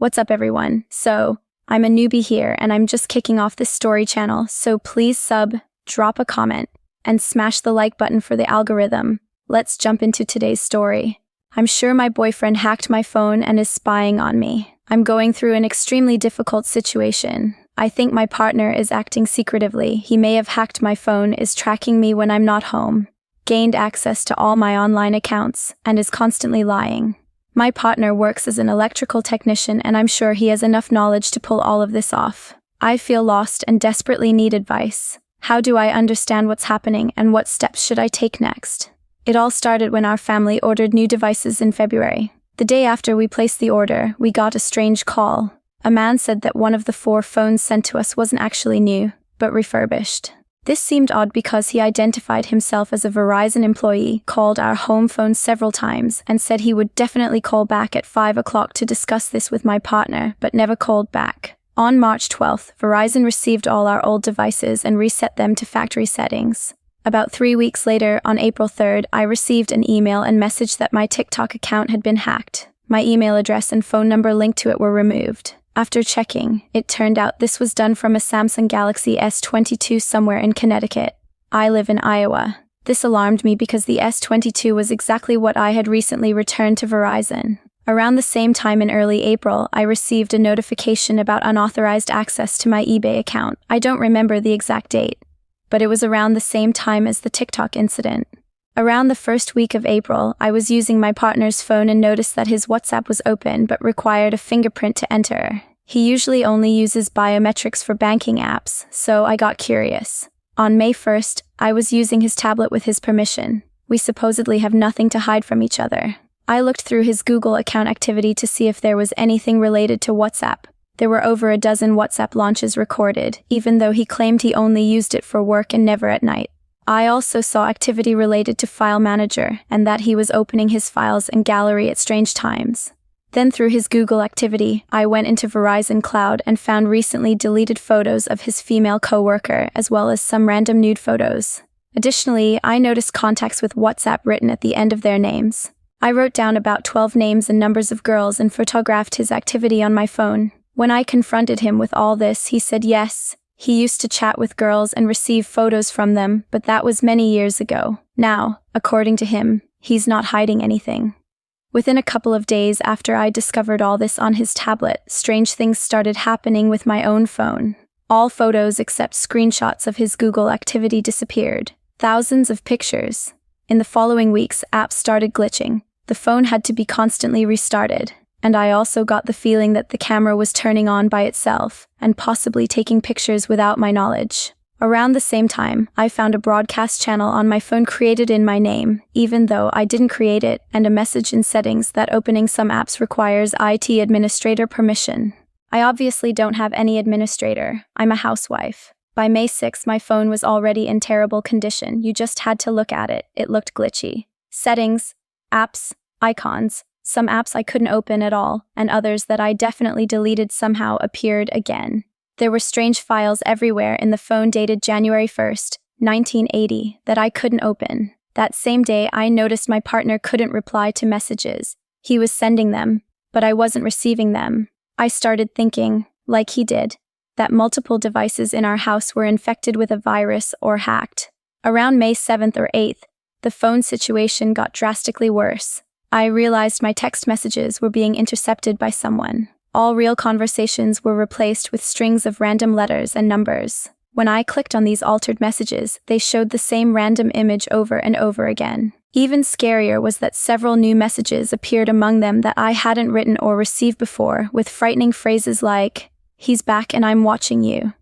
What's up, everyone? I'm a newbie here and I'm just kicking off this story channel, so please sub, drop a comment, and smash the like button for the algorithm. Let's jump into today's story. I'm sure my boyfriend hacked my phone and is spying on me. I'm going through an extremely difficult situation. I think my partner is acting secretively. He may have hacked my phone, is tracking me when I'm not home, gained access to all my online accounts, and is constantly lying. My partner works as an electrical technician and I'm sure he has enough knowledge to pull all of this off. I feel lost and desperately need advice. How do I understand what's happening and what steps should I take next? It all started when our family ordered new devices in February. The day after we placed the order, we got a strange call. A man said that one of the 4 phones sent to us wasn't actually new, but refurbished. This seemed odd because he identified himself as a Verizon employee, called our home phone several times, and said he would definitely call back at 5 o'clock to discuss this with my partner, but never called back. On March 12th, Verizon received all our old devices and reset them to factory settings. About 3 weeks later, on April 3rd, I received an email and message that my TikTok account had been hacked. My email address and phone number linked to it were removed. After checking, it turned out this was done from a Samsung Galaxy S22 somewhere in Connecticut. I live in Iowa. This alarmed me because the S22 was exactly what I had recently returned to Verizon. Around the same time in early April, I received a notification about unauthorized access to my eBay account. I don't remember the exact date, but it was around the same time as the TikTok incident. Around the first week of April, I was using my partner's phone and noticed that his WhatsApp was open but required a fingerprint to enter. He usually only uses biometrics for banking apps, so I got curious. On May 1st, I was using his tablet with his permission. We supposedly have nothing to hide from each other. I looked through his Google account activity to see if there was anything related to WhatsApp. There were over a dozen WhatsApp launches recorded, even though he claimed he only used it for work and never at night. I also saw activity related to File Manager, and that he was opening his files and gallery at strange times. Then through his Google activity, I went into Verizon Cloud and found recently deleted photos of his female coworker, as well as some random nude photos. Additionally, I noticed contacts with WhatsApp written at the end of their names. I wrote down about 12 names and numbers of girls and photographed his activity on my phone. When I confronted him with all this, he said yes, he used to chat with girls and receive photos from them, but that was many years ago. Now, according to him, he's not hiding anything. Within a couple of days after I discovered all this on his tablet, strange things started happening with my own phone. All photos except screenshots of his Google activity disappeared. Thousands of pictures. In the following weeks, apps started glitching. The phone had to be constantly restarted. And I also got the feeling that the camera was turning on by itself, and possibly taking pictures without my knowledge. Around the same time, I found a broadcast channel on my phone created in my name, even though I didn't create it, and a message in settings that opening some apps requires IT administrator permission. I obviously don't have any administrator. I'm a housewife. By May 6, my phone was already in terrible condition. You just had to look at it. It looked glitchy. Settings, apps, icons. Some apps I couldn't open at all, and others that I definitely deleted somehow appeared again. There were strange files everywhere in the phone dated January 1st, 1980, that I couldn't open. That same day, I noticed my partner couldn't reply to messages. He was sending them, but I wasn't receiving them. I started thinking, like he did, that multiple devices in our house were infected with a virus or hacked. Around May 7th or 8th, the phone situation got drastically worse. I realized my text messages were being intercepted by someone. All real conversations were replaced with strings of random letters and numbers. When I clicked on these altered messages, they showed the same random image over and over again. Even scarier was that several new messages appeared among them that I hadn't written or received before, with frightening phrases like, "He's back and I'm watching you."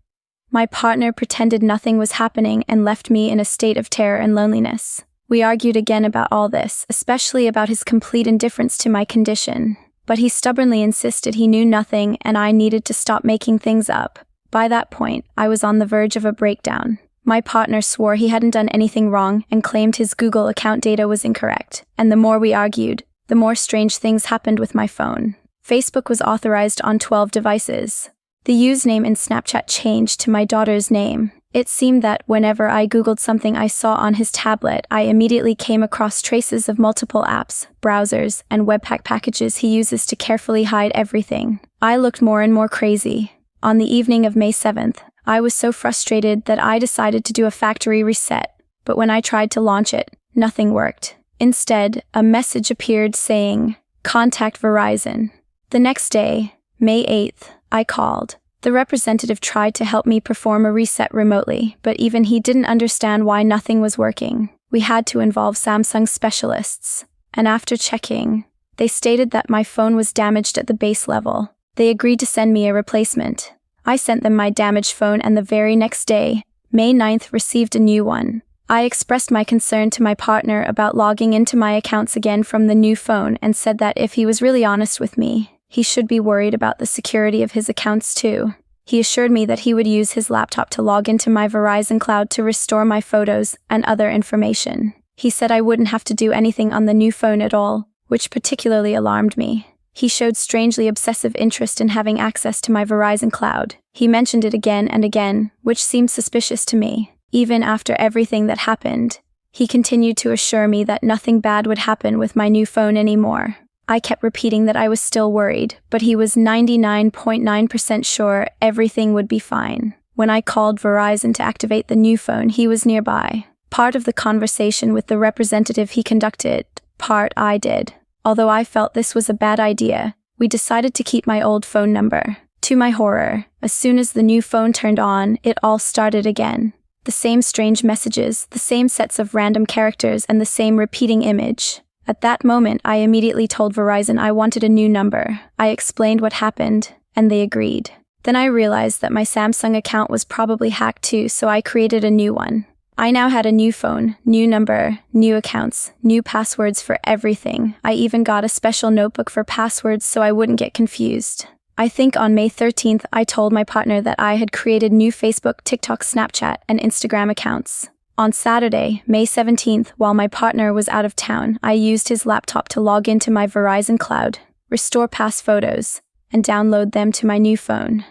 My partner pretended nothing was happening and left me in a state of terror and loneliness. We argued again about all this, especially about his complete indifference to my condition. But he stubbornly insisted he knew nothing and I needed to stop making things up. By that point, I was on the verge of a breakdown. My partner swore he hadn't done anything wrong and claimed his Google account data was incorrect. And the more we argued, the more strange things happened with my phone. Facebook was authorized on 12 devices. The username in Snapchat changed to my daughter's name. It seemed that whenever I Googled something I saw on his tablet, I immediately came across traces of multiple apps, browsers, and Webpack packages he uses to carefully hide everything. I looked more and more crazy. On the evening of May 7th, I was so frustrated that I decided to do a factory reset, but when I tried to launch it, nothing worked. Instead, a message appeared saying, "Contact Verizon." The next day, May 8th, I called. The representative tried to help me perform a reset remotely, but even he didn't understand why nothing was working. We had to involve Samsung specialists, and after checking, they stated that my phone was damaged at the base level. They agreed to send me a replacement. I sent them my damaged phone, and the very next day, May 9th, received a new one. I expressed my concern to my partner about logging into my accounts again from the new phone and said that if he was really honest with me, he should be worried about the security of his accounts too. He assured me that he would use his laptop to log into my Verizon Cloud to restore my photos and other information. He said I wouldn't have to do anything on the new phone at all, which particularly alarmed me. He showed strangely obsessive interest in having access to my Verizon Cloud. He mentioned it again and again, which seemed suspicious to me. Even after everything that happened, he continued to assure me that nothing bad would happen with my new phone anymore. I kept repeating that I was still worried, but he was 99.9% sure everything would be fine. When I called Verizon to activate the new phone, he was nearby. Part of the conversation with the representative he conducted, part I did. Although I felt this was a bad idea, we decided to keep my old phone number. To my horror, as soon as the new phone turned on, it all started again. The same strange messages, the same sets of random characters, and the same repeating image. At that moment, I immediately told Verizon I wanted a new number. I explained what happened, and they agreed. Then I realized that my Samsung account was probably hacked too, so I created a new one. I now had a new phone, new number, new accounts, new passwords for everything. I even got a special notebook for passwords so I wouldn't get confused. I think on May 13th, I told my partner that I had created new Facebook, TikTok, Snapchat, and Instagram accounts. On Saturday, May 17th, while my partner was out of town, I used his laptop to log into my Verizon Cloud, restore past photos, and download them to my new phone.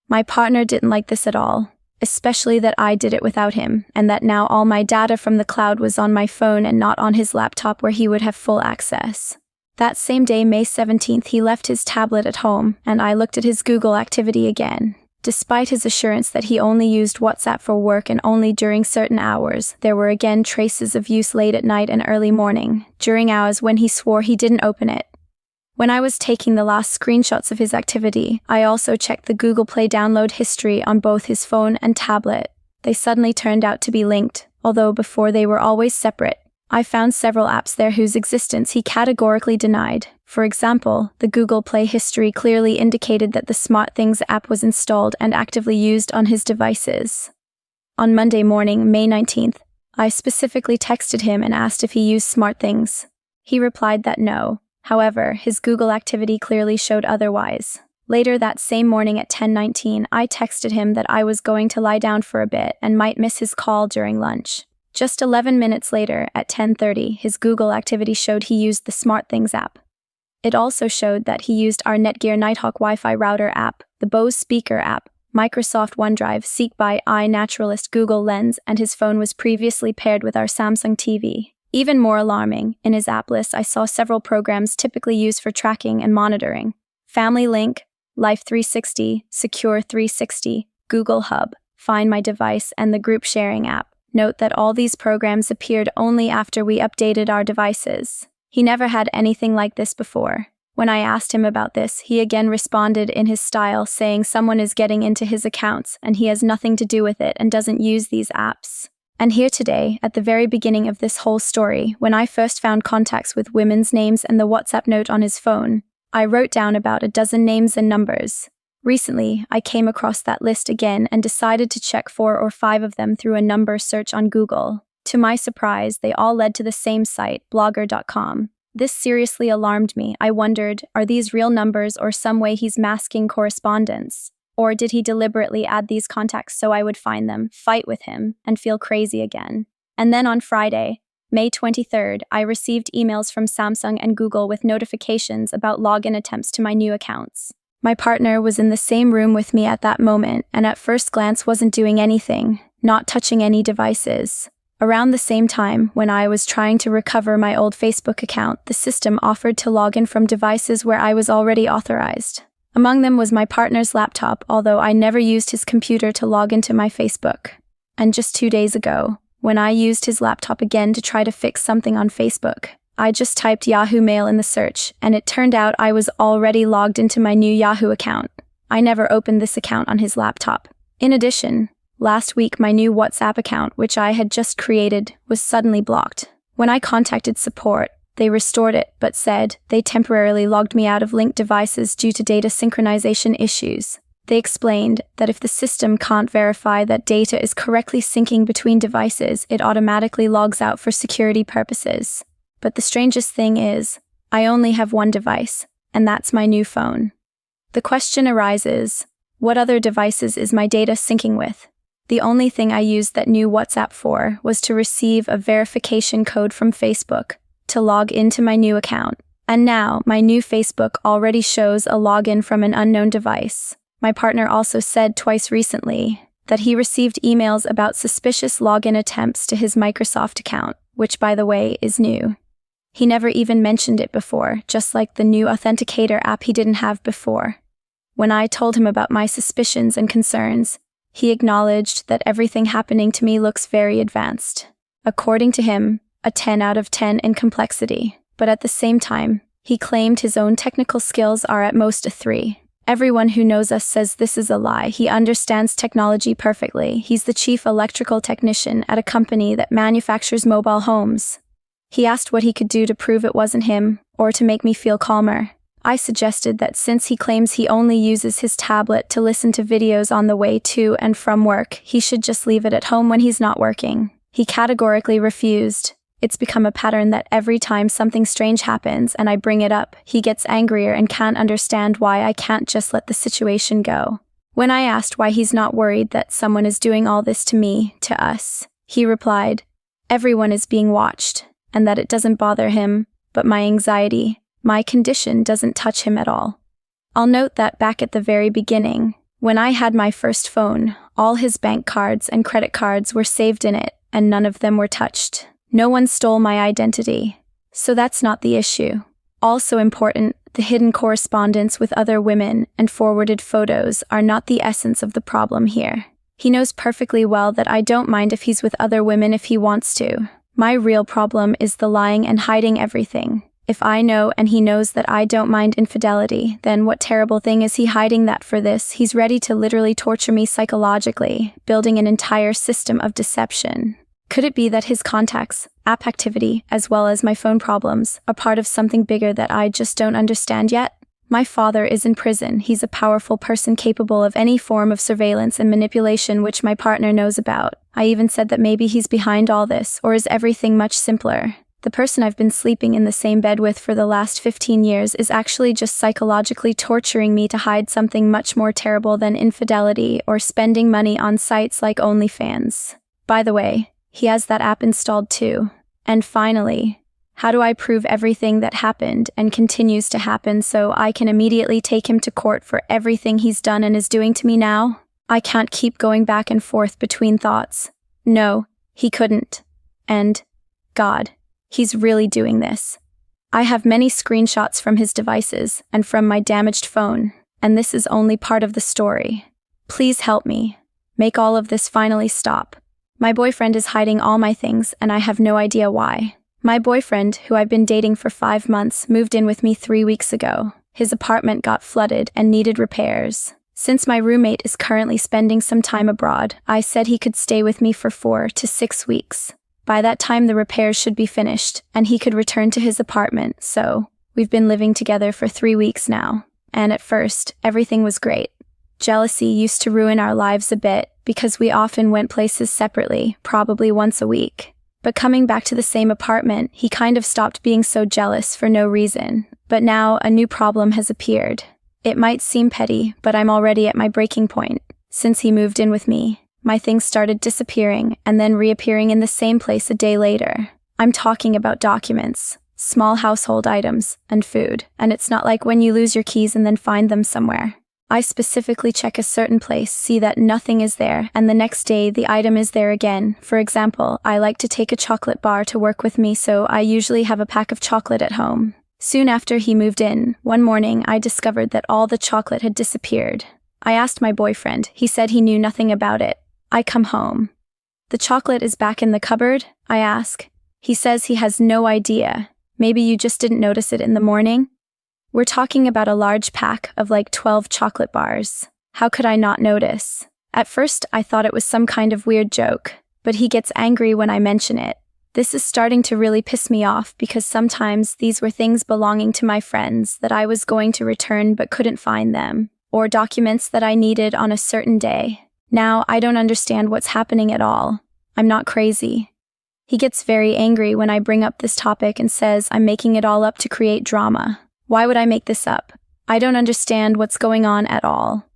My partner didn't like this at all, especially that I did it without him, and that now all my data from the cloud was on my phone and not on his laptop where he would have full access. That same day, May 17th, he left his tablet at home, and I looked at his Google activity again. Despite his assurance that he only used WhatsApp for work and only during certain hours, there were again traces of use late at night and early morning, during hours when he swore he didn't open it. When I was taking the last screenshots of his activity, I also checked the Google Play download history on both his phone and tablet. They suddenly turned out to be linked, although before they were always separate. I found several apps there whose existence he categorically denied. For example, the Google Play history clearly indicated that the SmartThings app was installed and actively used on his devices. On Monday morning, May 19th, I specifically texted him and asked if he used SmartThings. He replied that no. However, his Google activity clearly showed otherwise. Later that same morning at 10:19, I texted him that I was going to lie down for a bit and might miss his call during lunch. Just 11 minutes later, at 10:30, his Google activity showed he used the SmartThings app. It also showed that he used our Netgear Nighthawk Wi-Fi router app, the Bose speaker app, Microsoft OneDrive, Seek by iNaturalist, Google Lens, and his phone was previously paired with our Samsung TV. Even more alarming, in his app list I saw several programs typically used for tracking and monitoring: Family Link, Life 360, Secure 360, Google Hub, Find My Device, and the Group Sharing app. Note that all these programs appeared only after we updated our devices. He never had anything like this before. When I asked him about this, he again responded in his style, saying someone is getting into his accounts and he has nothing to do with it and doesn't use these apps. And here today, at the very beginning of this whole story, when I first found contacts with women's names and the WhatsApp note on his phone, I wrote down about a dozen names and numbers. Recently, I came across that list again and decided to check 4 or 5 of them through a number search on Google. To my surprise, they all led to the same site, blogger.com. This seriously alarmed me. I wondered, are these real numbers or some way he's masking correspondence? Or did he deliberately add these contacts so I would find them, fight with him, and feel crazy again? And then on Friday, May 23rd, I received emails from Samsung and Google with notifications about login attempts to my new accounts. My partner was in the same room with me at that moment and at first glance wasn't doing anything. not touching any devices. Around the same time, when I was trying to recover my old Facebook account, the system offered to log in from devices where I was already authorized. Among them was my partner's laptop, although I never used his computer to log into my Facebook. And just 2 days ago, when I used his laptop again to try to fix something on Facebook, I just typed Yahoo Mail in the search, and it turned out I was already logged into my new Yahoo account. I never opened this account on his laptop. In addition, last week my new WhatsApp account, which I had just created, was suddenly blocked. When I contacted support, they restored it, but said they temporarily logged me out of linked devices due to data synchronization issues. They explained that if the system can't verify that data is correctly syncing between devices, it automatically logs out for security purposes. But the strangest thing is, I only have one device, and that's my new phone. The question arises, what other devices is my data syncing with? The only thing I used that new WhatsApp for was to receive a verification code from Facebook to log into my new account. And now, my new Facebook already shows a login from an unknown device. My partner also said twice recently that he received emails about suspicious login attempts to his Microsoft account, which, by the way, is new. He never even mentioned it before, just like the new Authenticator app he didn't have before. When I told him about my suspicions and concerns, he acknowledged that everything happening to me looks very advanced. According to him, a 10 out of 10 in complexity, but at the same time, he claimed his own technical skills are at most a 3. Everyone who knows us says this is a lie. He understands technology perfectly. He's the chief electrical technician at a company that manufactures mobile homes. He asked what he could do to prove it wasn't him, or to make me feel calmer. I suggested that since he claims he only uses his tablet to listen to videos on the way to and from work, he should just leave it at home when he's not working. He categorically refused. It's become a pattern that every time something strange happens and I bring it up, he gets angrier and can't understand why I can't just let the situation go. When I asked why he's not worried that someone is doing all this to me, to us, he replied, everyone is being watched, and that it doesn't bother him, but my anxiety, my condition doesn't touch him at all. I'll note that back at the very beginning, when I had my first phone, all his bank cards and credit cards were saved in it, and none of them were touched. No one stole my identity. So that's not the issue. Also important, the hidden correspondence with other women and forwarded photos are not the essence of the problem here. He knows perfectly well that I don't mind if he's with other women if he wants to. My real problem is the lying and hiding everything. If I know and he knows that I don't mind infidelity, then what terrible thing is he hiding that for this? He's ready to literally torture me psychologically, building an entire system of deception. Could it be that his contacts, app activity, as well as my phone problems, are part of something bigger that I just don't understand yet? My father is in prison. He's a powerful person capable of any form of surveillance and manipulation which my partner knows about. I even said that maybe he's behind all this, or is everything much simpler? The person I've been sleeping in the same bed with for the last 15 years is actually just psychologically torturing me to hide something much more terrible than infidelity or spending money on sites like OnlyFans. By the way, he has that app installed too. And finally, how do I prove everything that happened and continues to happen so I can immediately take him to court for everything he's done and is doing to me now? I can't keep going back and forth between thoughts. No, he couldn't. And, God, he's really doing this. I have many screenshots from his devices and from my damaged phone, and this is only part of the story. Please help me. Make all of this finally stop. My boyfriend is hiding all my things, and I have no idea why. My boyfriend, who I've been dating for 5 months, moved in with me 3 weeks ago. His apartment got flooded and needed repairs. Since my roommate is currently spending some time abroad, I said he could stay with me for 4 to 6 weeks. By that time, the repairs should be finished, and he could return to his apartment, so we've been living together for 3 weeks now. And at first, everything was great. Jealousy used to ruin our lives a bit, because we often went places separately, probably once a week. But coming back to the same apartment, he kind of stopped being so jealous for no reason. But now a new problem has appeared. It might seem petty, but I'm already at my breaking point. Since he moved in with me, my things started disappearing and then reappearing in the same place a day later. I'm talking about documents, small household items, and food. And it's not like when you lose your keys and then find them somewhere. I specifically check a certain place, see that nothing is there, and the next day the item is there again. For example, I like to take a chocolate bar to work with me, so I usually have a pack of chocolate at home. Soon after he moved in, one morning I discovered that all the chocolate had disappeared. I asked my boyfriend. He said he knew nothing about it. I come home. The chocolate is back in the cupboard? I ask. He says he has no idea. Maybe you just didn't notice it in the morning? We're talking about a large pack of like 12 chocolate bars. How could I not notice? At first, I thought it was some kind of weird joke, but he gets angry when I mention it. This is starting to really piss me off because sometimes these were things belonging to my friends that I was going to return but couldn't find them, or documents that I needed on a certain day. Now, I don't understand what's happening at all. I'm not crazy. He gets very angry when I bring up this topic and says I'm making it all up to create drama. Why would I make this up? I don't understand what's going on at all.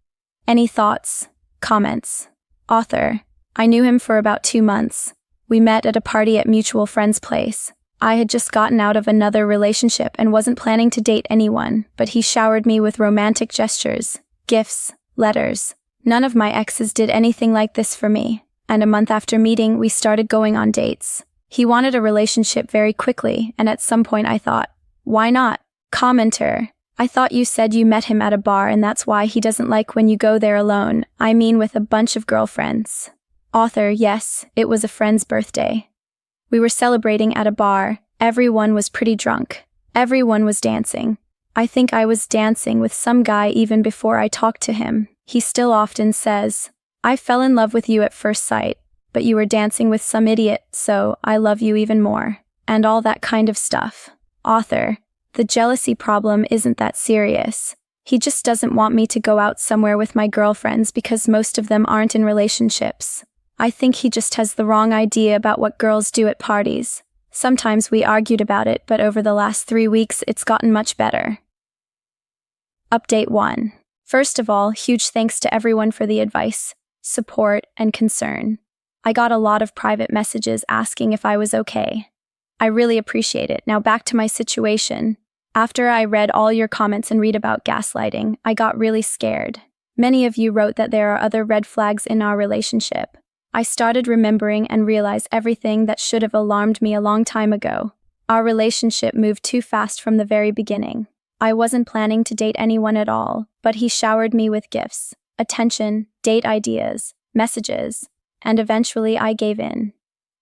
Any thoughts? Comments? Author. I knew him for about 2 months. We met at a party at mutual friend's place. I had just gotten out of another relationship and wasn't planning to date anyone, but he showered me with romantic gestures, gifts, letters. None of my exes did anything like this for me, and a month after meeting, we started going on dates. He wanted a relationship very quickly, and at some point I thought, why not? Commenter. I thought you said you met him at a bar and that's why he doesn't like when you go there alone. I mean with a bunch of girlfriends. Author. Yes, it was a friend's birthday. We were celebrating at a bar. Everyone was pretty drunk. Everyone was dancing. I think I was dancing with some guy even before I talked to him. He still often says, I fell in love with you at first sight, but you were dancing with some idiot, so I love you even more. And all that kind of stuff. Author. The jealousy problem isn't that serious. He just doesn't want me to go out somewhere with my girlfriends because most of them aren't in relationships. I think he just has the wrong idea about what girls do at parties. Sometimes we argued about it, but over the last 3 weeks it's gotten much better. Update 1. First of all, huge thanks to everyone for the advice, support, and concern. I got a lot of private messages asking if I was okay. I really appreciate it. Now back to my situation. After I read all your comments and read about gaslighting, I got really scared. Many of you wrote that there are other red flags in our relationship. I started remembering and realized everything that should have alarmed me a long time ago. Our relationship moved too fast from the very beginning. I wasn't planning to date anyone at all, but he showered me with gifts, attention, date ideas, messages, and eventually I gave in.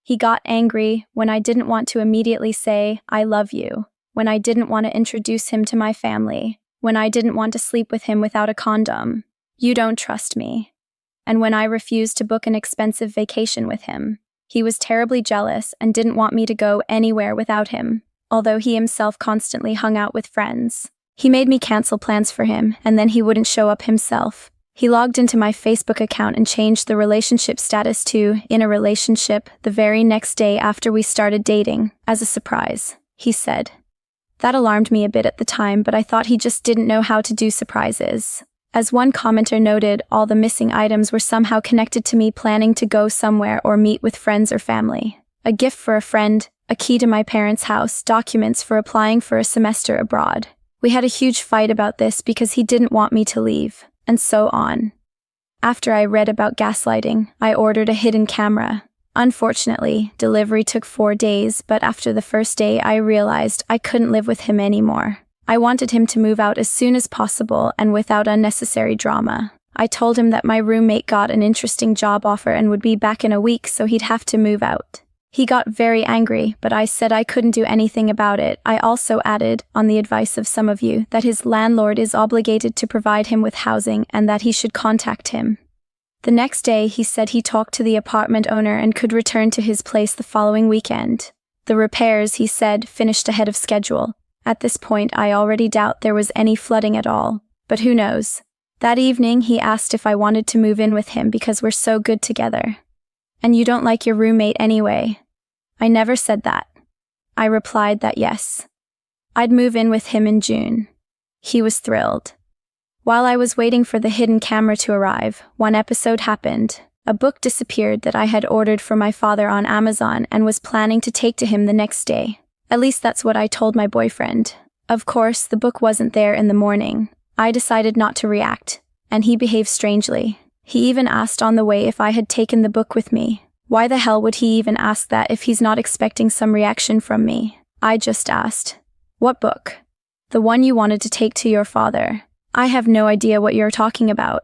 He got angry when I didn't want to immediately say, I love you, when I didn't want to introduce him to my family, when I didn't want to sleep with him without a condom. You don't trust me. And when I refused to book an expensive vacation with him. He was terribly jealous and didn't want me to go anywhere without him, although he himself constantly hung out with friends. He made me cancel plans for him, and then he wouldn't show up himself. He logged into my Facebook account and changed the relationship status to in a relationship the very next day after we started dating, as a surprise, he said. That alarmed me a bit at the time, but I thought he just didn't know how to do surprises. As one commenter noted, all the missing items were somehow connected to me planning to go somewhere or meet with friends or family. A gift for a friend, a key to my parents' house, documents for applying for a semester abroad. We had a huge fight about this because he didn't want me to leave, and so on. After I read about gaslighting, I ordered a hidden camera. Unfortunately, delivery took 4 days, but after the first day I realized I couldn't live with him anymore. I wanted him to move out as soon as possible and without unnecessary drama. I told him that my roommate got an interesting job offer and would be back in a week, so he'd have to move out. He got very angry, but I said I couldn't do anything about it. I also added, on the advice of some of you, that his landlord is obligated to provide him with housing and that he should contact him. The next day, he said he talked to the apartment owner and could return to his place the following weekend. The repairs, he said, finished ahead of schedule. At this point, I already doubt there was any flooding at all, but who knows? That evening, he asked if I wanted to move in with him because we're so good together. And you don't like your roommate anyway. I never said that. I replied that yes. I'd move in with him in June. He was thrilled. While I was waiting for the hidden camera to arrive, one episode happened. A book disappeared that I had ordered for my father on Amazon and was planning to take to him the next day. At least that's what I told my boyfriend. Of course, the book wasn't there in the morning. I decided not to react. and he behaved strangely. He even asked on the way if I had taken the book with me. Why the hell would he even ask that if he's not expecting some reaction from me? I just asked, "What book?" "The one you wanted to take to your father." "I have no idea what you're talking about."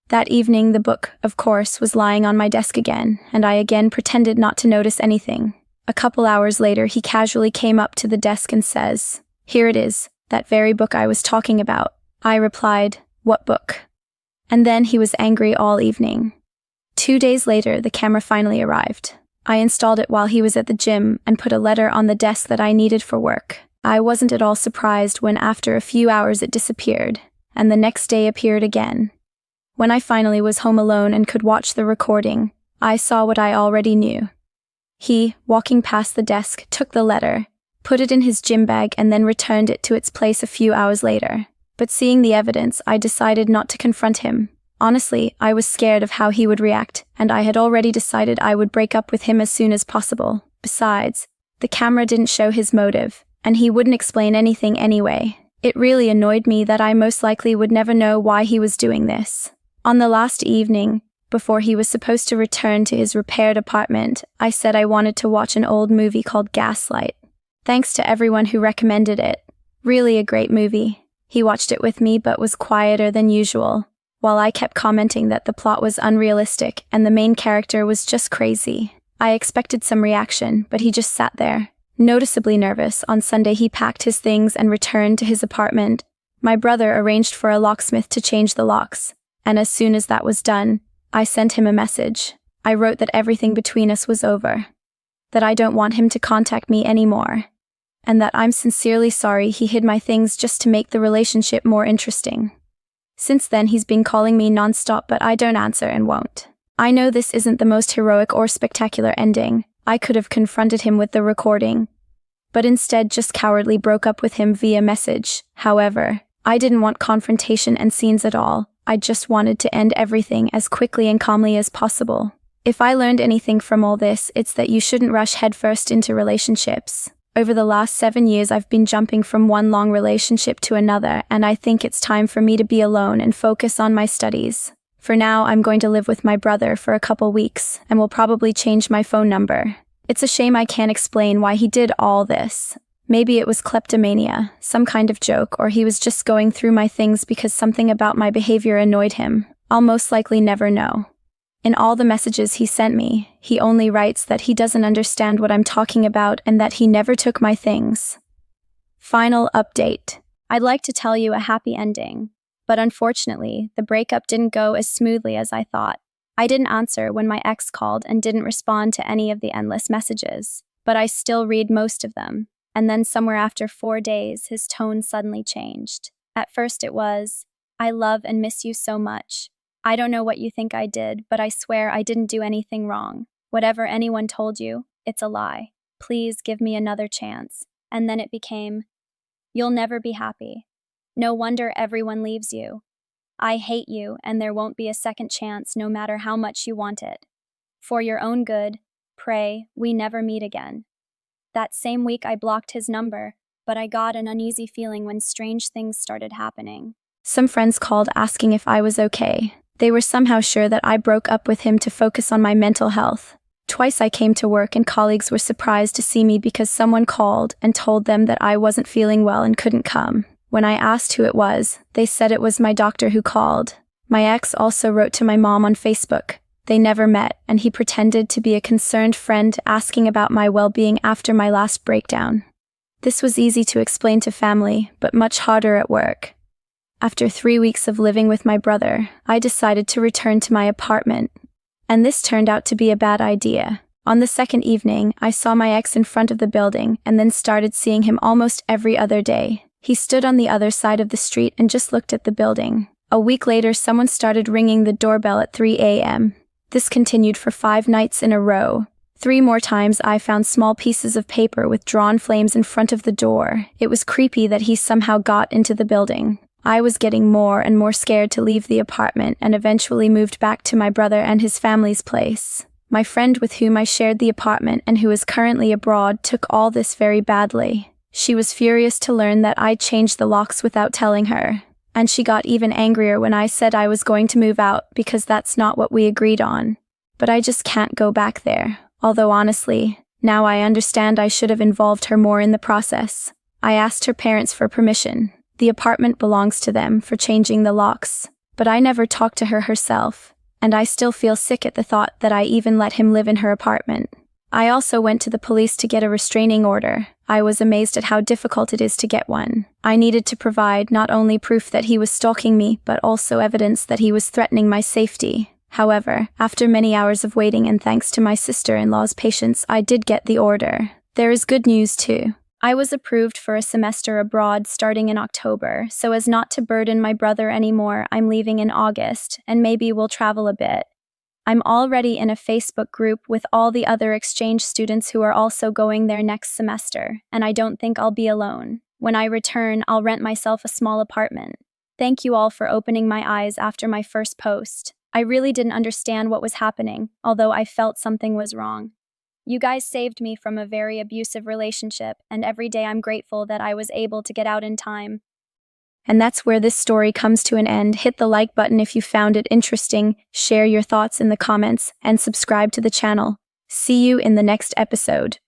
That evening, the book, of course, was lying on my desk again, and I again pretended not to notice anything. A couple hours later, he casually came up to the desk and says, "Here it is, that very book I was talking about." I replied, "What book?" And then he was angry all evening. 2 days later, the camera finally arrived. I installed it while he was at the gym and put a letter on the desk that I needed for work. I wasn't at all surprised when after a few hours it disappeared, and the next day appeared again. When I finally was home alone and could watch the recording, I saw what I already knew. He, walking past the desk, took the letter, put it in his gym bag, and then returned it to its place a few hours later. But seeing the evidence, I decided not to confront him. Honestly, I was scared of how he would react, and I had already decided I would break up with him as soon as possible. Besides, the camera didn't show his motive, and he wouldn't explain anything anyway. It really annoyed me that I most likely would never know why he was doing this. On the last evening, before he was supposed to return to his repaired apartment, I said I wanted to watch an old movie called Gaslight. Thanks to everyone who recommended it. Really a great movie. He watched it with me but was quieter than usual, while I kept commenting that the plot was unrealistic and the main character was just crazy. I expected some reaction, but he just sat there, noticeably nervous. On Sunday, he packed his things and returned to his apartment. My brother arranged for a locksmith to change the locks, and as soon as that was done, I sent him a message. I wrote that everything between us was over, that I don't want him to contact me anymore, and that I'm sincerely sorry he hid my things just to make the relationship more interesting. Since then, he's been calling me nonstop, but I don't answer and won't. I know this isn't the most heroic or spectacular ending. I could have confronted him with the recording, but instead just cowardly broke up with him via message. However, I didn't want confrontation and scenes at all. I just wanted to end everything as quickly and calmly as possible. If I learned anything from all this, it's that you shouldn't rush headfirst into relationships. Over the last 7 years, I've been jumping from one long relationship to another, and I think it's time for me to be alone and focus on my studies. For now, I'm going to live with my brother for a couple weeks, and will probably change my phone number. It's a shame I can't explain why he did all this. Maybe it was kleptomania, some kind of joke, or he was just going through my things because something about my behavior annoyed him. I'll most likely never know. In all the messages he sent me, he only writes that he doesn't understand what I'm talking about and that he never took my things. Final update. I'd like to tell you a happy ending, but unfortunately, the breakup didn't go as smoothly as I thought. I didn't answer when my ex called and didn't respond to any of the endless messages, but I still read most of them. And then somewhere after 4 days, his tone suddenly changed. At first it was, "I love and miss you so much. I don't know what you think I did, but I swear I didn't do anything wrong. Whatever anyone told you, it's a lie. Please give me another chance." And then it became, "You'll never be happy. No wonder everyone leaves you. I hate you, and there won't be a second chance no matter how much you want it. For your own good, pray we never meet again." That same week I blocked his number, but I got an uneasy feeling when strange things started happening. Some friends called asking if I was okay. They were somehow sure that I broke up with him to focus on my mental health. Twice I came to work and colleagues were surprised to see me because someone called and told them that I wasn't feeling well and couldn't come. When I asked who it was, they said it was my doctor who called. My ex also wrote to my mom on Facebook. They never met, and he pretended to be a concerned friend asking about my well-being after my last breakdown. This was easy to explain to family, but much harder at work. After 3 weeks of living with my brother, I decided to return to my apartment. And this turned out to be a bad idea. On the second evening, I saw my ex in front of the building and then started seeing him almost every other day. He stood on the other side of the street and just looked at the building. A week later, someone started ringing the doorbell at 3 a.m. This continued for 5 nights in a row. 3 more times I found small pieces of paper with drawn flames in front of the door. It was creepy that he somehow got into the building. I was getting more and more scared to leave the apartment and eventually moved back to my brother and his family's place. My friend with whom I shared the apartment and who is currently abroad took all this very badly. She was furious to learn that I changed the locks without telling her. And she got even angrier when I said I was going to move out because that's not what we agreed on. But I just can't go back there. Although honestly, now I understand I should have involved her more in the process. I asked her parents for permission. The apartment belongs to them for changing the locks. But I never talked to her herself. And I still feel sick at the thought that I even let him live in her apartment. I also went to the police to get a restraining order. I was amazed at how difficult it is to get one. I needed to provide not only proof that he was stalking me, but also evidence that he was threatening my safety. However, after many hours of waiting and thanks to my sister-in-law's patience, I did get the order. There is good news too. I was approved for a semester abroad starting in October, so as not to burden my brother anymore, I'm leaving in August, and maybe we'll travel a bit. I'm already in a Facebook group with all the other exchange students who are also going there next semester, and I don't think I'll be alone. When I return, I'll rent myself a small apartment. Thank you all for opening my eyes after my first post. I really didn't understand what was happening, although I felt something was wrong. You guys saved me from a very abusive relationship, and every day I'm grateful that I was able to get out in time. And that's where this story comes to an end. Hit the like button if you found it interesting, share your thoughts in the comments, and subscribe to the channel. See you in the next episode.